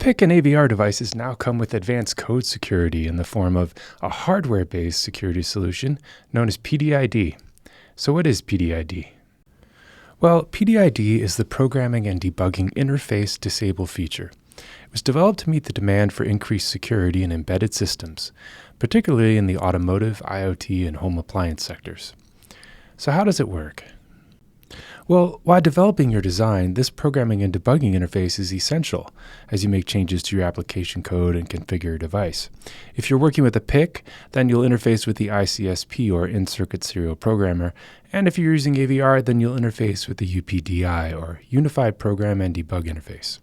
PIC and AVR devices now come with advanced code security in the form of a hardware-based security solution known as PDID. So what is PDID? Well, PDID is the Programming and Debugging Interface Disable feature. It was developed to meet the demand for increased security in embedded systems, particularly in the automotive, IoT, and home appliance sectors. So how does it work? Well, while developing your design, this programming and debugging interface is essential as you make changes to your application code and configure your device. If you're working with a PIC, then you'll interface with the ICSP or in-circuit serial programmer, and if you're using AVR, then you'll interface with the UPDI or Unified Program and Debug Interface.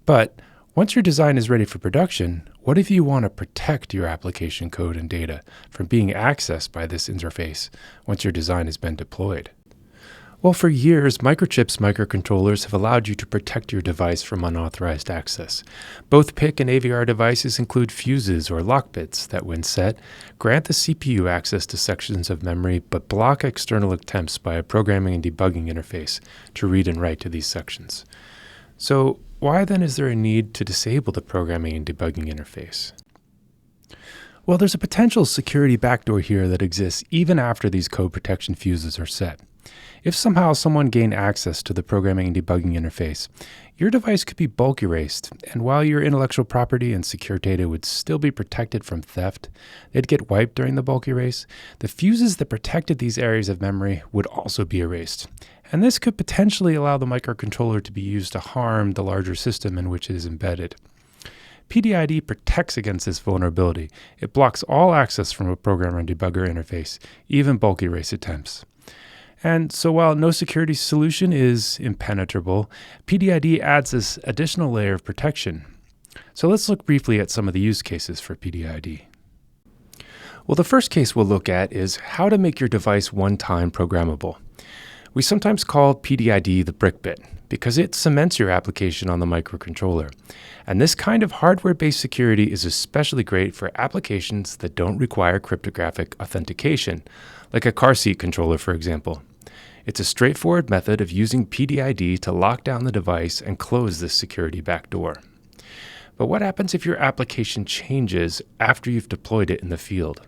But once your design is ready for production, what if you want to protect your application code and data from being accessed by this interface once your design has been deployed? Well, for years, Microchip's microcontrollers have allowed you to protect your device from unauthorized access. Both PIC and AVR devices include fuses or lock bits that, when set, grant the CPU access to sections of memory but block external attempts by a programming and debugging interface to read and write to these sections. So, why then is there a need to disable the programming and debugging interface? Well, there's a potential security backdoor here that exists even after these code protection fuses are set. If somehow someone gained access to the programming and debugging interface, your device could be bulk erased, and while your intellectual property and secure data would still be protected from theft, they'd get wiped during the bulk erase, the fuses that protected these areas of memory would also be erased. And this could potentially allow the microcontroller to be used to harm the larger system in which it is embedded. PDID protects against this vulnerability. It blocks all access from a programmer and debugger interface, even bulk erase attempts. And so while no security solution is impenetrable, PDID adds this additional layer of protection. So let's look briefly at some of the use cases for PDID. Well, the first case we'll look at is how to make your device one-time programmable. We sometimes call PDID the brick bit because it cements your application on the microcontroller. And this kind of hardware-based security is especially great for applications that don't require cryptographic authentication, like a car seat controller, for example. It's a straightforward method of using PDID to lock down the device and close this security backdoor. But what happens if your application changes after you've deployed it in the field?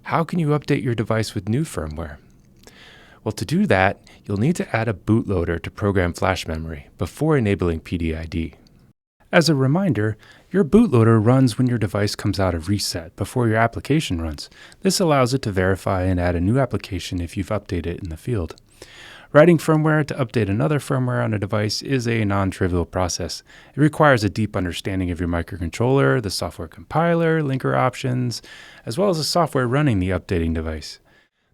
How can you update your device with new firmware? Well, to do that, you'll need to add a bootloader to program flash memory before enabling PDID. As a reminder, your bootloader runs when your device comes out of reset before your application runs. This allows it to verify and add a new application if you've updated it in the field. Writing firmware to update another firmware on a device is a non-trivial process. It requires a deep understanding of your microcontroller, the software compiler, linker options, as well as the software running the updating device.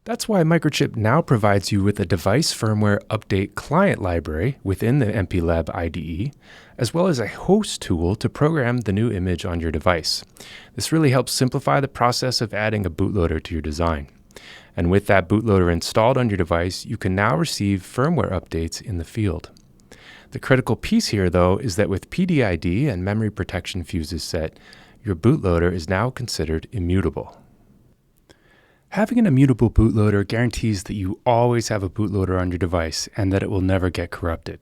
That's why Microchip now provides you with a device firmware update client library within the MPLAB IDE, as well as a host tool to program the new image on your device. This really helps simplify the process of adding a bootloader to your design. And with that bootloader installed on your device, you can now receive firmware updates in the field. The critical piece here, though, is that with PDID and memory protection fuses set, your bootloader is now considered immutable. Having an immutable bootloader guarantees that you always have a bootloader on your device and that it will never get corrupted.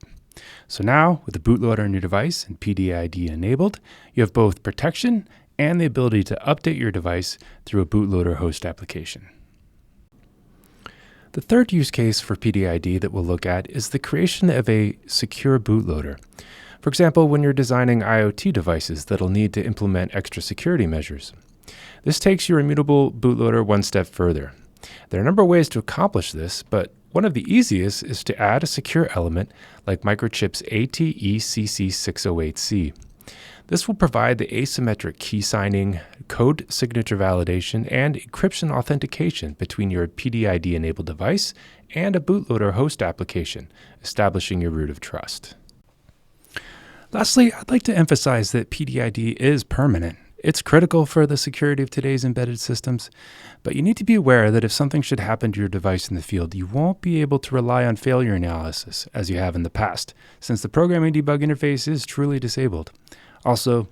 So now, with the bootloader on your device and PDID enabled, you have both protection and the ability to update your device through a bootloader host application. The third use case for PDID that we'll look at is the creation of a secure bootloader. For example, when you're designing IoT devices that'll need to implement extra security measures. This takes your immutable bootloader one step further. There are a number of ways to accomplish this, but one of the easiest is to add a secure element like Microchip's ATECC608C. This will provide the asymmetric key signing, code signature validation, and encryption authentication between your PDID-enabled device and a bootloader host application, establishing your root of trust. Lastly, I'd like to emphasize that PDID is permanent. It's critical for the security of today's embedded systems, but you need to be aware that if something should happen to your device in the field, you won't be able to rely on failure analysis as you have in the past, since the programming debug interface is truly disabled. Also,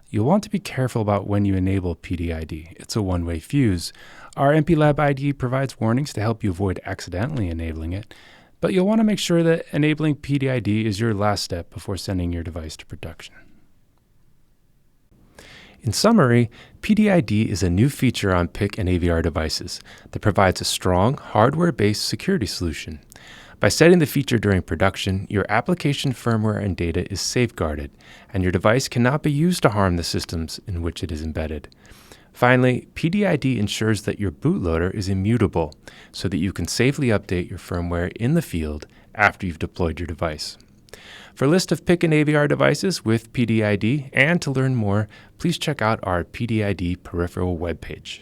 you'll want to be careful about when you enable PDID. It's a one-way fuse. Our MPLAB IDE provides warnings to help you avoid accidentally enabling it, but you'll want to make sure that enabling PDID is your last step before sending your device to production. In summary, PDID is a new feature on PIC and AVR devices that provides a strong, hardware-based security solution. By setting the feature during production, your application firmware and data is safeguarded, and your device cannot be used to harm the systems in which it is embedded. Finally, PDID ensures that your bootloader is immutable so that you can safely update your firmware in the field after you've deployed your device. For a list of PIC and AVR devices with PDID and to learn more, please check out our PDID peripheral webpage.